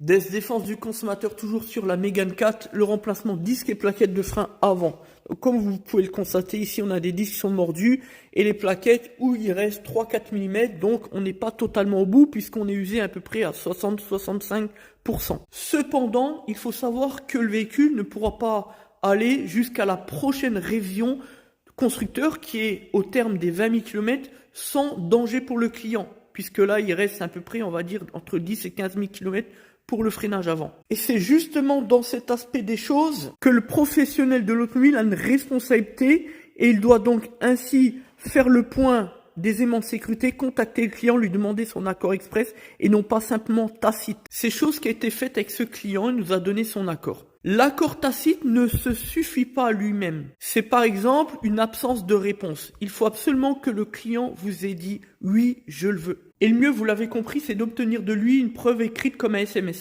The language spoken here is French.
Défense du consommateur toujours sur la Mégane 4, le remplacement disque et plaquettes de frein avant. Comme vous pouvez le constater, ici on a des disques qui sont mordus et les plaquettes où il reste 3-4 mm, donc on n'est pas totalement au bout puisqu'on est usé à peu près à 60-65%. Cependant, il faut savoir que le véhicule ne pourra pas aller jusqu'à la prochaine révision constructeur qui est au terme des 20 000 km sans danger pour le client, puisque là il reste à peu près, on va dire, entre 10 et 15 000 km pour le freinage avant. Et c'est justement dans cet aspect des choses que le professionnel de l'automobile a une responsabilité et il doit donc ainsi faire le point des aimants de sécurité, contacter le client, lui demander son accord express et non pas simplement tacite. C'est chose qui a été faite avec ce client, il nous a donné son accord. L'accord tacite ne se suffit pas à lui-même. C'est par exemple une absence de réponse. Il faut absolument que le client vous ait dit « oui, je le veux ». Et le mieux, vous l'avez compris, c'est d'obtenir de lui une preuve écrite comme un SMS.